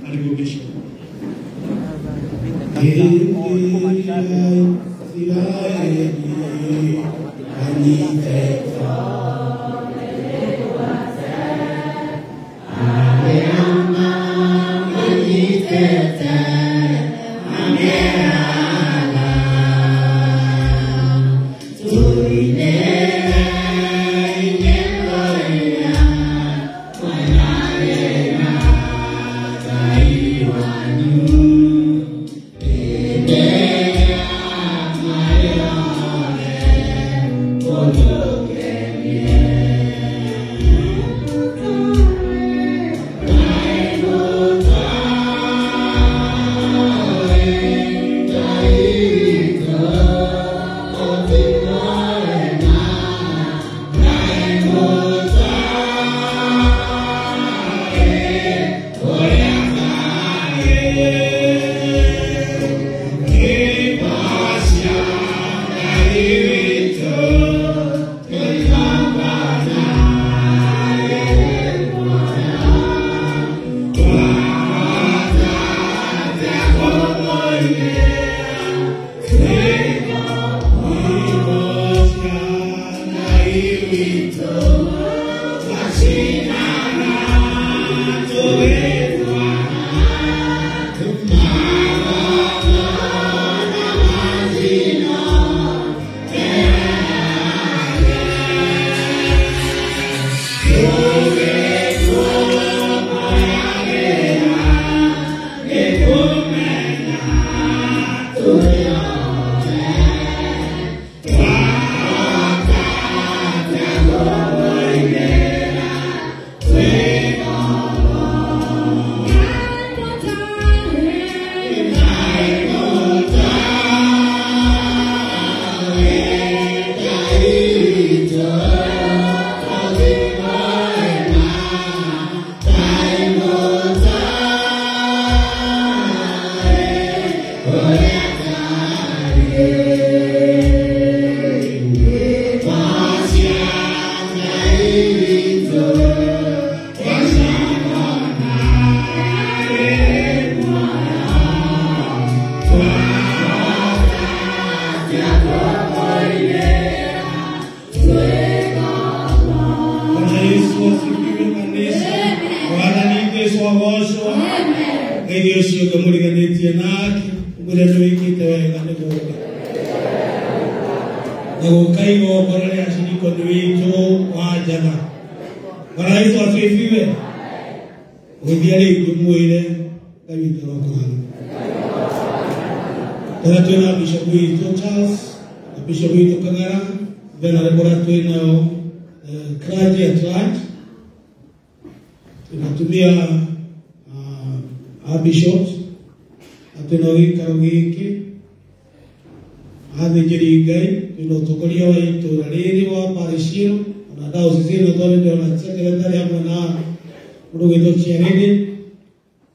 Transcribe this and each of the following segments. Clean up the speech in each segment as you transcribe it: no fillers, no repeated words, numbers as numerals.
Karibu Bishop.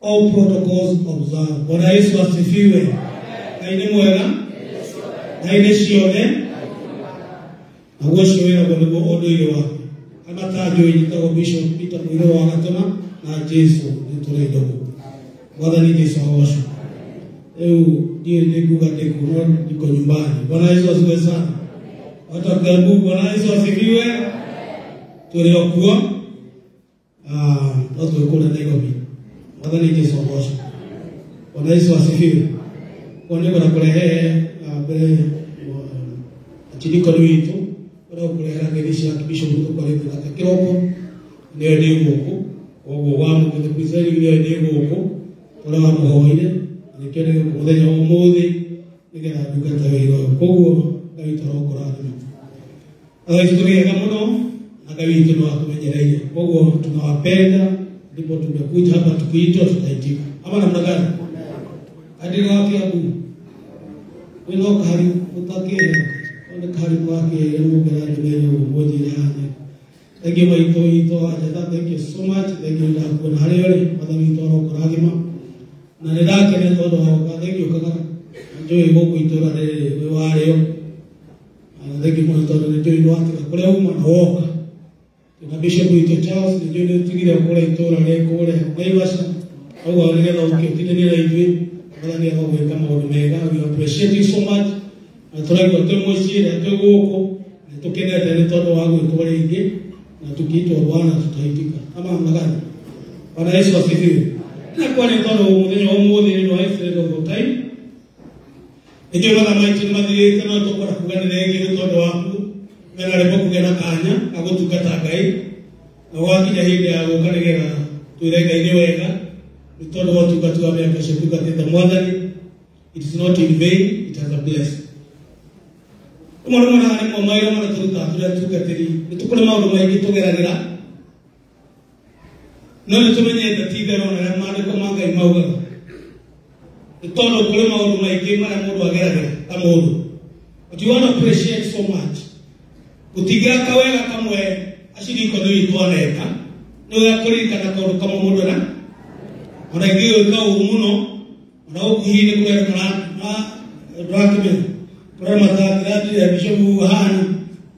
All protocols observed. Bwana Yesu asifiwe. Kaini mwega. Kaini shione. Agosho wera kwa odo ile wako. Kama tajo yitago Bishop Peter Mwiro wakatema na Yesu nitole dogo. Bwana ni Yesu awasho. Ndiye nikuga nikuno niko nyumbani. Bwana Yesu asifiwe sana. Watu karibu. Bwana Yesu asifiwe. Tuliokuwa watu wekona Nairobi. Bwana ni Yesu awasho. Bwana Yesu asifiwe. Kwa nini kulehe mbele chini kwa witu kwa kulera ngelisha kibisho mtu kwa leo na kiroko ndio ndio huko wa wamu kwa kuzali ndio ndio huko kwa wana hoile nikene kuodenya omodi nigera dukata wiro kogo gabitoro korani tutumie kama agawitu no atumejereje kogo tunawapenda ndipo tumekuja hapa tukiitwa tutaitika ama namna gani hadi wapi hapo wino kari utakira kari wake yamugera ndio mmoja yani thank you ito ajata thank you so much thank you kwa hali madami toro koragima na nedake ne todo thank you kaka enjoy boku itora de wareo thank you kwa todo enjoy watu kule uma naoka na Bishop ito Charles enjoy tigira kule itora le kule naibasha au wale ukitini na hivi nadhani hapo kama wamega. We appreciate you so much. Nataka kutoa moshi na huko tukenda tena todo wangu kwa ingi na tukiitwa Bwana tutaitika kama mnagani. Bwana Yesu asifiwe. Na kwa nini todo mwenye omuthi ni wa Israeli kwa time ndio maana maiti madhiri kana tokora kugana nenge todo wangu na lepo kugana kanya agotukata gai na wakija hili ya ukanegera tuirega ile wega todo watu katu amekashuka tena mwadhani. It is not in vain, it has a blessing. Mwana ni mamayo mwana tugatiri nitukule maulu maigi tugeragira no tumenye tatiga no na mane ko manga imauga todo kule maulu maigi mara mundu ageragira kamundu. But you want to appreciate so much utiga kawega kamwe ashiri ko ndu itwaneka no yakurika na ko kama mundu na ona giyo ka umuno ona ukuhine kule kana document Kura matatu ya bishofu hana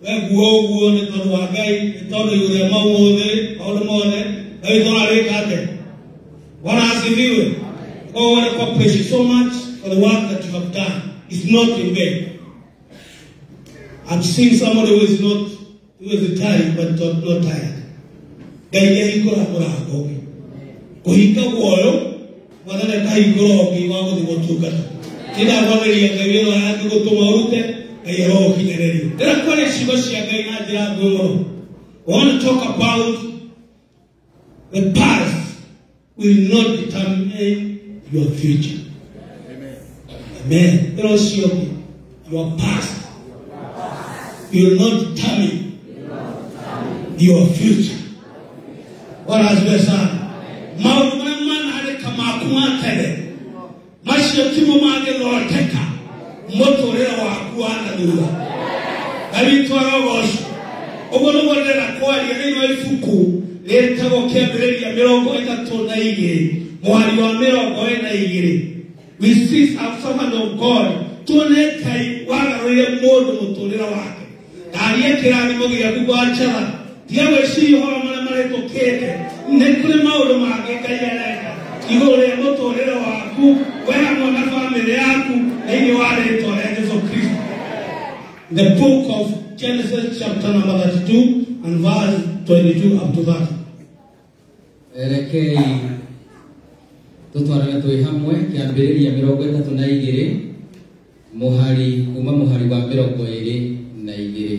weguo ne todo wagai todo yule mawode au mawode ai todo ale kate. Bwana asifiwe. Oh, what I appreciate so much for the work that you have done. It's not in vain. I've seen somebody who is tired but not tired. Gai hikora hapo. Kuhika kuoyo wadana kai goroki wangu ni watuka. Ina wangari ya gawelo hadi kutuma urute ayero kineneri. There are quite shibashi ya gai na dira gomo. We want to talk about the past will not determine your future. Amen. Your past will not determine your future. What has been said? Mauman hade kama kuatele. Mashi timo mage loteka. Motorera wa kuana dula. Ari twara wash. Obono wala kwali ni ifuku. Leta vocabulary ya mirongo itatu na igiri. Mwali wa mirongo ina igiri. We see a servant of God. Tuonekai wala roye modo motorera wake. Ariye kirani mogi ya kubachara. Diawe shi hora mara tokeke. Nekule mauro mage kayaleka. Igore motorera waku wena mwana family yaku ni wale tolea Yesu Kristo. The book of Genesis chapter number 32 and verse 22 up to that. Rekei tutwarane twi hamwe kiambiriria 32 muhari kuma muhari wa 22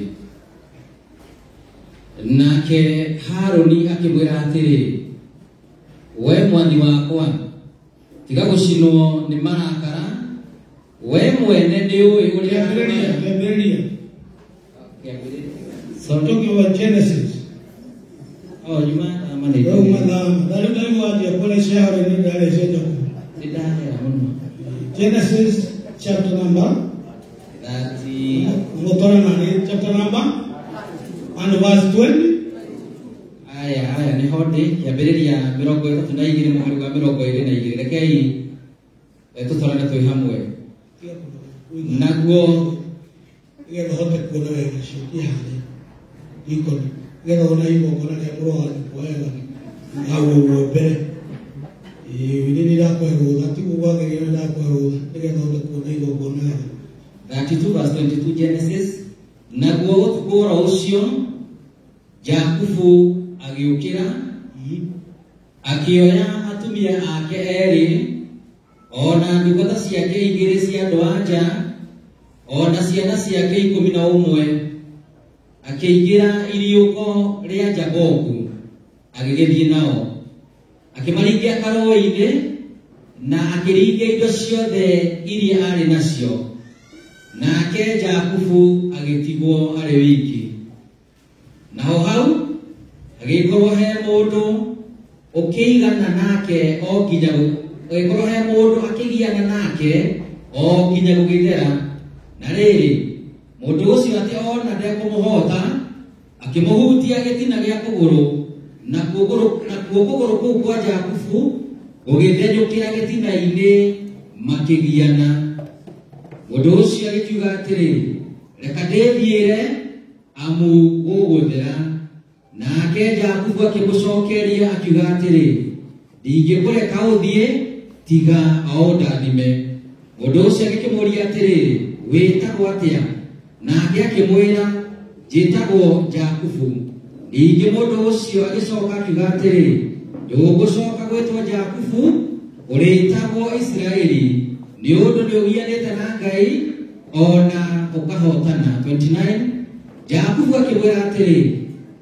nake Haruni akibwira atiri we mwani wakwa tiga gucinwo ni marakara we mwene ndi uyu uria Biblia. So talking about Genesis. Oh, you might amani. Oh, madam. That time was the police share in the Genesis chapter number 30. Chapter number and verse 20. Aya ni hodi ya biriria 32 muhari wa 22 rekei tutwarane twi hamwe naguo Gero hote kuna wega shiki hane iko gero na iko kuna ya bro wega au be nini la kwa roho ati kwa gero la kwa roho gero hote kuna iko kuna 32 verse 22 Genesis naguo tukora ucio Jakubu agiukira akioya atumia ake eri ona ndugota ciake igiri cia ndwanja ona ciana ciake 11 akiingira iriuko ria Jakobu agigithie nao akimaringia karoi-ini na akiringia indo ciothe iria ari nacio nake Jakubu agitigwo ari wiki nao hau agikorwo he mundu ukigana nake o nginya agikorwo he mundu akigiana nake o nginya gugithera na riri mundu ucio ati ona ndekumuhota akimuhutia gitina gia kuguru na kuguru kuu kwa Jakubu gugitheyukira gitina-ini makigiana mundu ucio agikiuga atiri reka ndithiire amu guguthera nake Jakubu akimucokeria akiuga atiri ndingĩkũreka ũthiĩ tiga aũndathime. Mũndũ ũcio agĩkĩmũũria atĩrĩrĩ, wĩtagwo atĩa? Nake akĩmwĩra, njĩtagwo Jakubu. Ningĩ mũndũ ũcio agĩcoka akiuga atĩrĩrĩ, ndũgũcoka gwĩtwo Jakubu, ũrĩtagwo Isiraeli, nĩ ũndũ nĩũgianĩte na Ngai ona ũkahotana. 29. Jakubu akĩmwĩra atĩrĩ,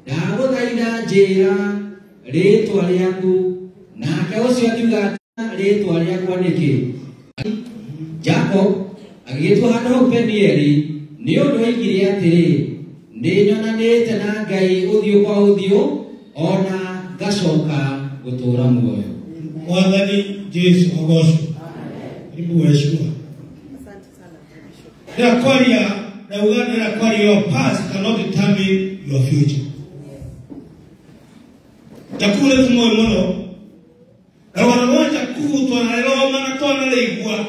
ndagũthaitha njĩra rĩĩtwa rĩaku. Nake ũcio akiuga, rĩĩtwa rĩakwa nĩkĩ? Jacob agĩtua handũ hau Penieli, nĩ ũndũ oigire atĩrĩ, nĩnyonanĩte na Ngai ũthiũ kwa ũthiũ, ona ngacoka gũtũũra muoyo. Mwathani Jesu agocwo. Karibu weshua. Your past cannot determine your future. Jakule tumono. Rawano Jakubu tonalelo mana tonaleigua.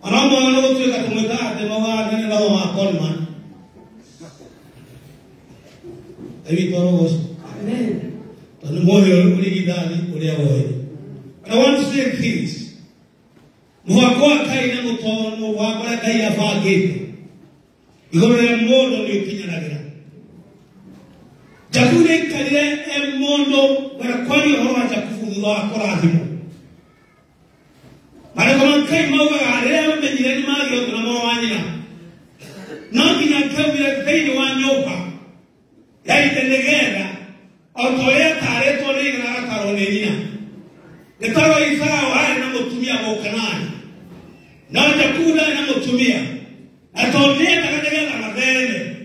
Anamo ano tuweka tumweka de mawa nene lao makonma. Evi toro gosto. Amen. Tanu moyo uligidani uliawoe. I want to say things. Muhakoa kai na mutono wakora kai afagete. Igorore modo ni ukinyanagira. Jakule kalile modo wanakwani hoa Jakubu wakora himo. Mara kama kai mauga alea mbejileni magio kuna mwa wanyina. Nangina kambira kai ni wanyopa. Yai tendegera. Autolea tare tole na karone nina. Netaro Isao hali na mutumia mwakanani. Na Jakula na mutumia. Atolea takategera na vele.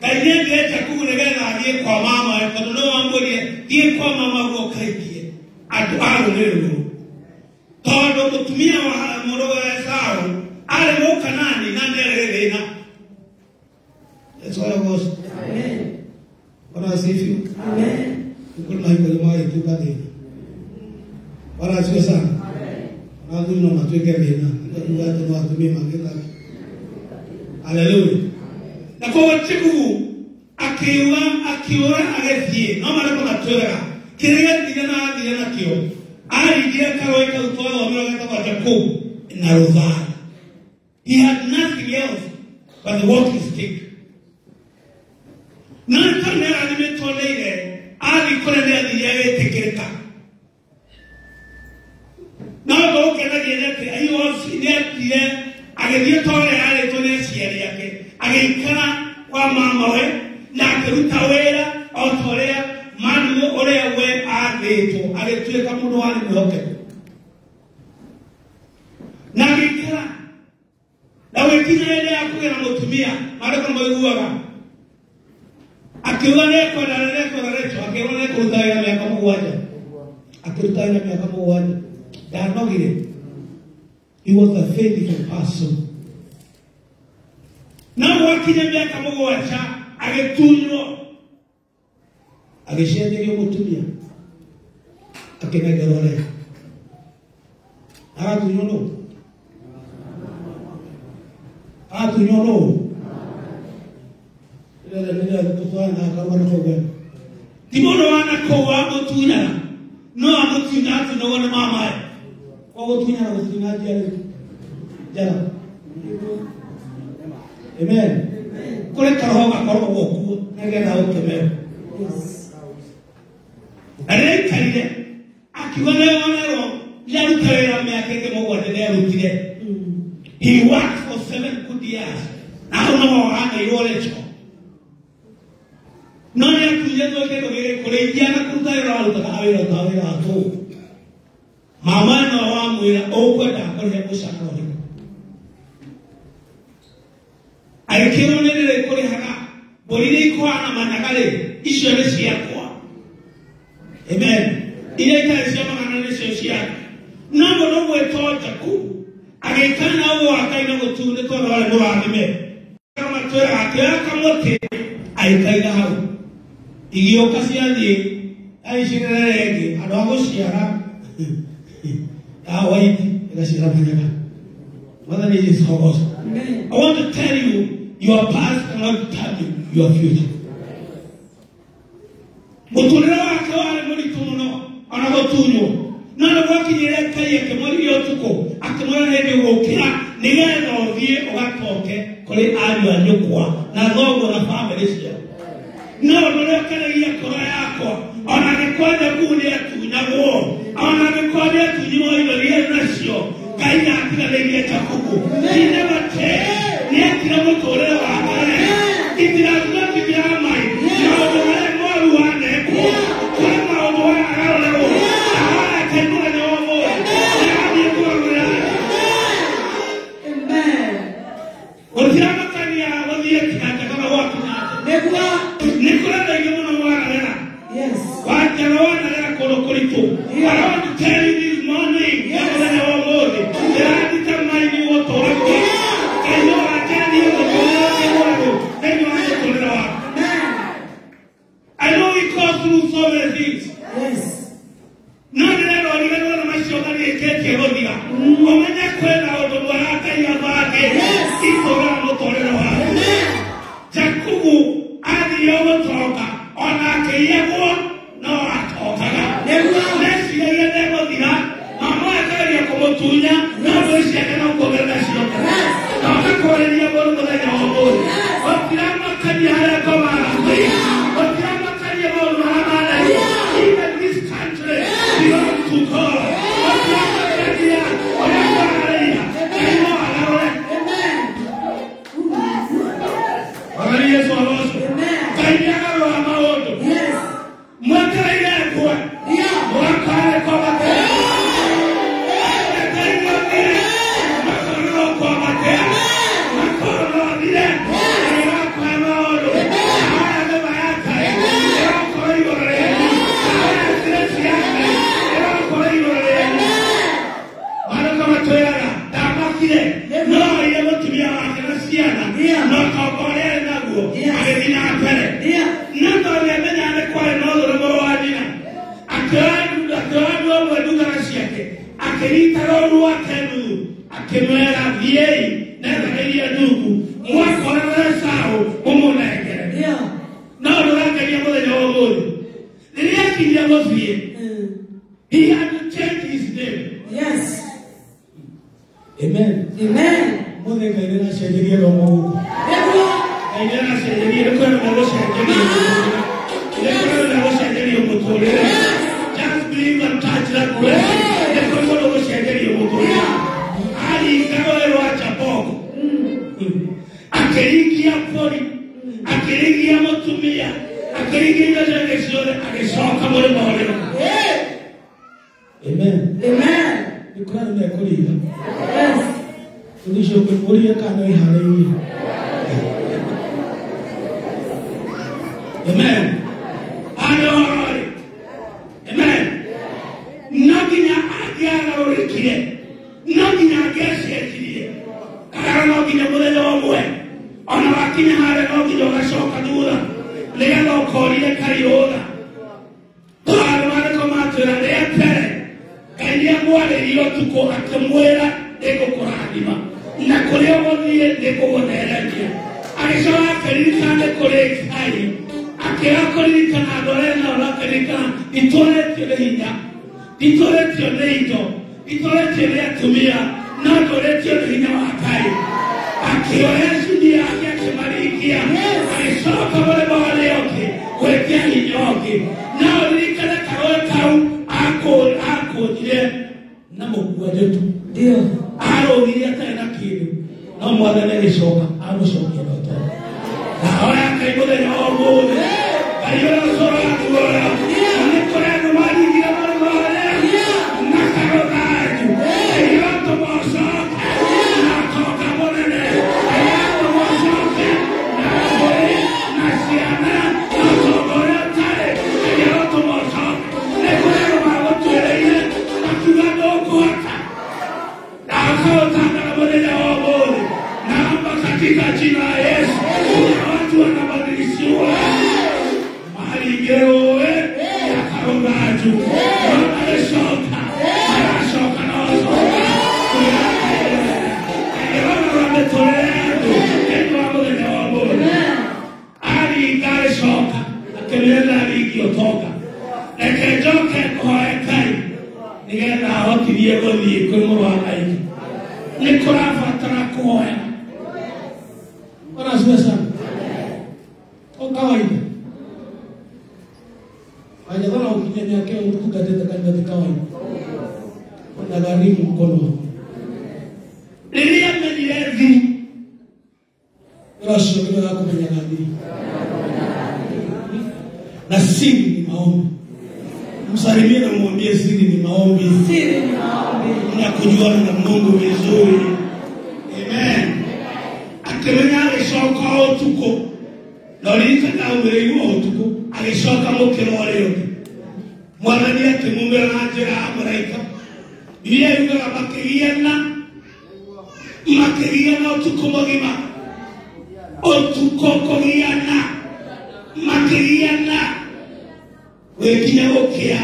Kainye ndiye Jakula negera ndiye kwa mama. Kaduno wangolie ndiye kwa mama kwa kaikie. Atuaru nero. Todo mutumia wa morogo ya Isao. Ale mwakanani na nere na. That's what I was. Amen. What I say for you. Amen. You could like the Lord to God. What I say, son. Amen. Do not to get in. You got to know to be my Hallelujah. The power Chiku Akiura Agathi, no matter what I told her. Kiria Diana Kio. I did Karoika to about Jacob in Narozan. He had nothing else but the walking stick. Nanta ne anime tolele ali kolele di yeye tekeka na bo kena yeye te ayo sine tie agedie tole ale tole sieri yake agekana kwa mama we na keruta wera autolea manu ole we adeto aletue kamuno wale mloke na kikala na wekina ile akuye na mutumia mara kama yuwa akiwane kwa recho akiwane kurutaya miaka mugwanja akirutaya miaka mugwanja ndanogire. He was a faithful person. Na wakinya miaka mugwanja agetunyo ageshenderio mutumia akenegerore atunyono Timono wana kowa mutunya no amutunya tu no wana mama ko mutunya na mutunya jana amen kule karoga koro woku negera okeme are kaide akiwane wanero ya rutarera me akenge mo wadele rutire. He worked for 7 good years na no wana yolecho no ya kuyezo ke kogere kole yana kutayira alutaka tawira to mama no wa muira okwata kole kusaka wali aikero nele kole haka bolile kwa na manakale ishwe sia kwa amen ile itaisema kana ne sia nabo no weto taku agekana wo akaina gotunde to wale no anime kama toa akaka mote aikaida hawo iyo kasiandi aishirerege adogo shiara waiti ikashira banyaka. Mother is hogos. I want to tell you, your past cannot determine your future. Mutulera wake wale muri tumuno ona gotunyo none gwakinyire kai akemori yotuko akemora hende gukira nigetha othie ugatoke kuri anyu anyukwa na thogo na family cia no ndorekanagia kora yakwa ona nikwenda kundi atunyagwo ona nikwenda tunyimo iberie nacio kai atigarerie takuku ine bate ni akira mutore wa mare itira zati bya mai no dole mo ruane ko kama odwa aralo ara kenua ne omo ya ni ko ra amen otiama kania wodie kaka kama watu negwa nikora ndio mwana wara yes wacha wana kono kolito I want to tell you this morning I know we go through so many things. Yes. No, no, no, no, no, my shoulder is getting over here. Oh, my neck went out of what I tell you about it. It's around the corner. Jacobu, I the over talker. On a Kayago, no, I talk. Next year, never did that. Mama, I tell you, come to you. No, no, she cannot go to the shop. No, I'm calling you over the home. But Grandma can you have a command? But Grandma can you hold my even this country belongs to God. But Grandma can you have He had to change his name. Yes. Amen. Amen. Just believe and touch that prayer. Amen. Amen. You can't make it. Yes. You should be fully a kind of hallelujah. Amen. Amen. Nothing I already clear. Nothing I guess here. I don't know the way. On a walking hard and walking on a shockadura. They are not calling a cariola. I want to come out to their parent. Mwale iliyotuko akamwela eko kuradima na koleo waliye eko wanaelekea alishawa kalika na koleki hai akea kolika na adorena wala kalika itole tilehinya itole tilehijo itole tilehitumia na itole tilehinya wakai akiwa shudi yake akimalikia alishawa kabale bawale yoke kwekea hinyoke na walikala kawekau ako jile na mkubwa jetu ndio aro ni hata inakiri na mwadane ni shoka aro shoka yote na ora kaibo de yogo ayo sora kuora ni kora no mali kila mara mara na karo kaju ayo to bosa na toka bonene ayo to bosa na bore na siana na to bore tare ayo to bosa ne kora no mara to ile akugado katika jina ũtahotirie gũthiĩ kwĩ mũrũ wa maitũ. Nĩ kũrabatara kuoya. Bwana asifiwe sana. Kwa kawaida. Hajadhana ukinyanya yake utugatete katika kawaida. Unagharimu mkono. Lilia mmenilezi. Rasho bila yako mwenyegadhi. Na siri ni maombi. Msalimie na mwambie siri ni maombi. Siri ni maombi. Na kujuana na Mungu vizuri. Amen. Akimenya alishoka otuko. Lolita na umerewa otuko. Alishoka mokero leo. Mwanani yake Mungu anajira Amerika. Yeye yuko makiriana otuko mogima. Otuko koriana. Makiriana. Wekinya okia.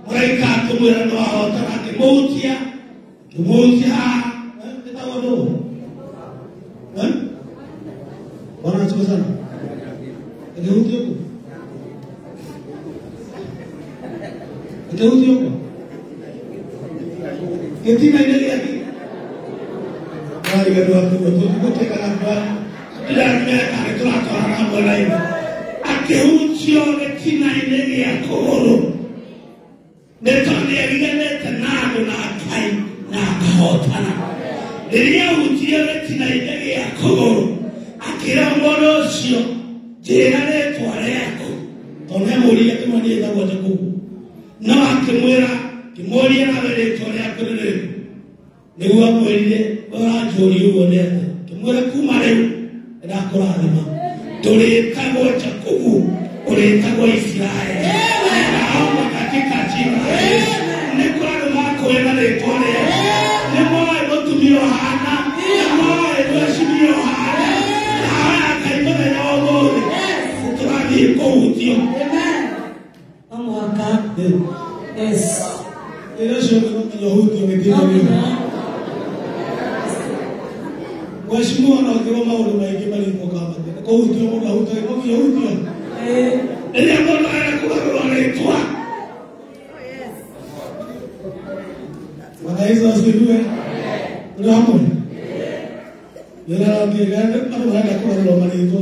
Amerika tumura no ahotana kemotia. Tetawodo. Bwana asifiwe sana. Ndio huko. Ketina ile yake. Wale ndio watu kama ila meka tunatoa ngoma hivi. Akeuchio ketina ile ya koro. Netoni alileta nado na kai na kahotana. Ndio uchio ketina ile ya koro. Akira morosio jerale twareko. Tone mulia tumani enda wataku. Na akimwera kimoria na wale twareko lele. Niwa mwelile ora jori uonete. Kimwera kumare enda kurarima. Tuleta gocha kugu, tuleta go Israeli. Naomba katika jina la Yesu. Nikwaro wako enda letole. Nemoa motumio hana. Nemoa motumio hana. Amen. Amwaka. Yes. Elosho ni Yahudi wamedini leo. Washimua na ngoma wao maiki bali kwa kama. Kwa hiyo ndio mbona hutaki Yahudi? Ile mbona anakuwa wanaitwa. Yes. Wanaweza asifiwe. Ndio hapo. Yala ndio gani kama anakuwa wanaitwa.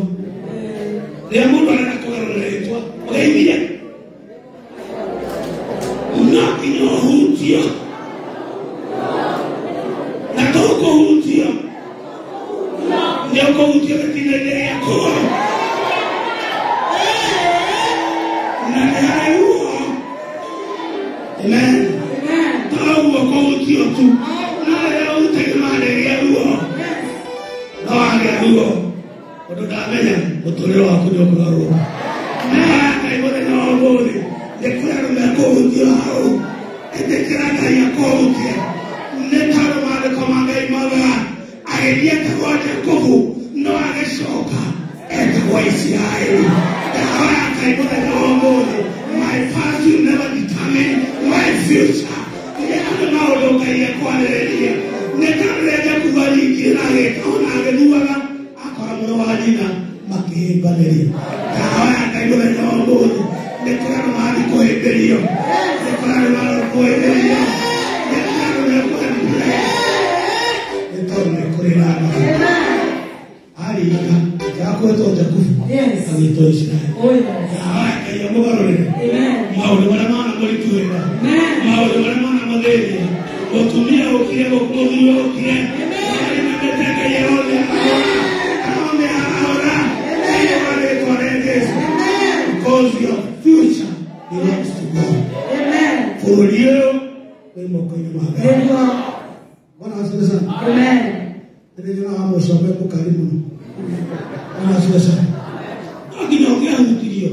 Dia mundu anakuwa wanaitwa. Waingia. Unakino hutia. Na toko hutia. Ndio kwa hutia katika ile yako. Na hayo. Amen. Tau kwa hutia tu. Na leo utegemea yao. Na leo Ododamenya mutulio wa kujo kuraro. Na kaibone na obodi. Dekura meko udio hao. Dekura ya kote. Netaro male komanga imaga. Agelia kawaje kofu. No ageshoka. Kwa Israeli. Dawa kaibone na obodi. My past will never determine my future. Yeye na odoka yeye kwa lelia. Netaro kubariki na yekaona ageduwa wajina makibaleri kawa kaibole ndogo nekora mali ko ebelio nekora mali ko ebelio nekora ko ebelio netorne korina ali yako to takufu yes alito Israeli kawa kayo mbarole maule wala maana molituenda maule wala maana modeli otumia okirego kumulio okire ali na beteka yeole because your future belongs to God. Amen. For you, we will go to God. Bwana asifiwe sana. Amen. Ndio hapo shamba kwa karibu. Bwana asifiwe sana. Akiongea hutilio.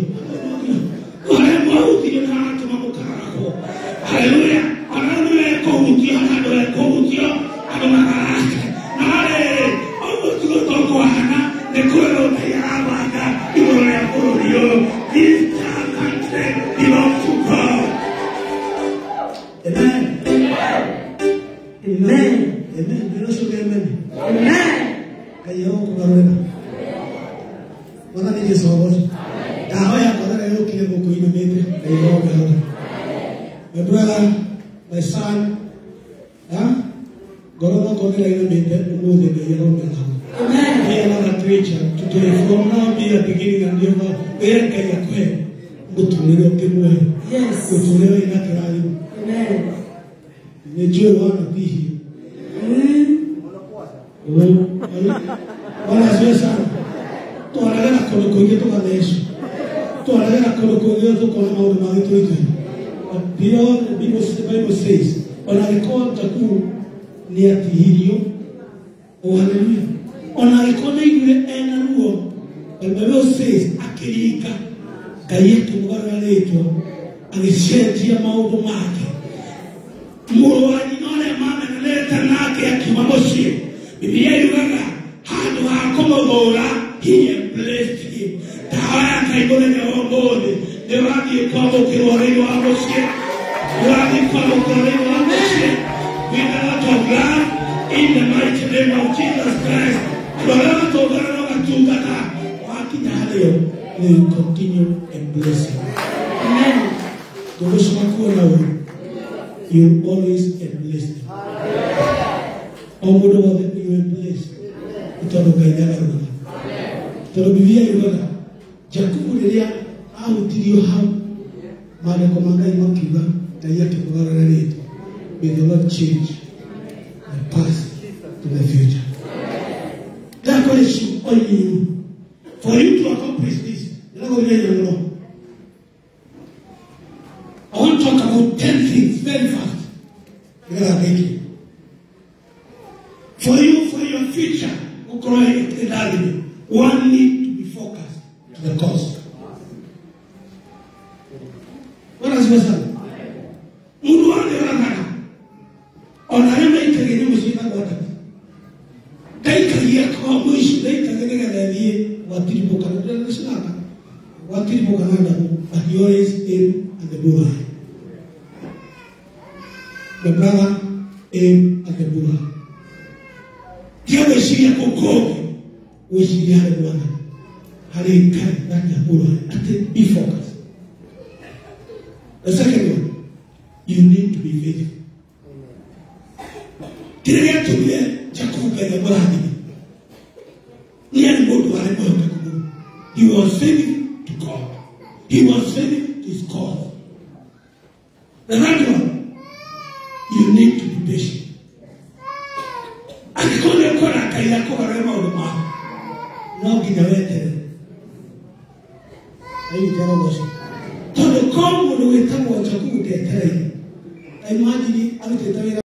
Wale mauti na hata mambo karako. Haleluya. Haleluya kwa hutilio na kwa hutilio anamaraka. Na wale au tuko hana nekoro na yabanga ibora ya korio. This country belongs to God. Amen. Amen. Amen. Amen. Amen. Kayo kubarwena. Wana ni Yesu wote. Dawa ya kwa leo kile mko ina mimi kayo kubarwena. My brother, my son, Gorona Kodera in the movie, the yellow man. Amen. Be another preacher today. From now, be a beginning and never where can you quit? But to live the way. Yes. But to live in that line. Amen. The Jew want to be here. Wala sasa. Tuangalia kolokoje tukadesha. Tuangalia kolokoje tukona maono mawitu hivi. Beyond the Bible says, wanalikuwa mtakuu ni atihirio. Oh hallelujah. Wanalikuwa yule enaruo. The Bible says akilika kayetu mugara leto angishenjia maono make. Muwani nole mama naleta nake akimaboshi. Biblia yugaga hadu hakomogora he blessed him. Tawaya kaibole na wongode. Dewagi kwa mokirore wa boshi. Dewagi kwa mokirore wa boshi. With a lot of love in the mighty name of Jesus Christ. Whatever to will continue and bless you. Amen. You always and bless them. You will bless. May the Lord change the past to the future. That question only you. For you to accomplish this, I want to talk about 10 things very fast. For you, for your future, one need to be focused to the cause. What does it say? But he always aim at the bullseye. The brother aim at the bullseye. Here we see a cocoa, we see the other one. How they carry that the bullseye. Be focused. The second one, you need to be faithful. Get to be Jacob and the bullseye. He was faithful to God. He was faithful to his cause. The right one, you need to be patient. And God will call a Kayako or Rema of the man. No, get away. Are you telling us? So the call will wait up what you get.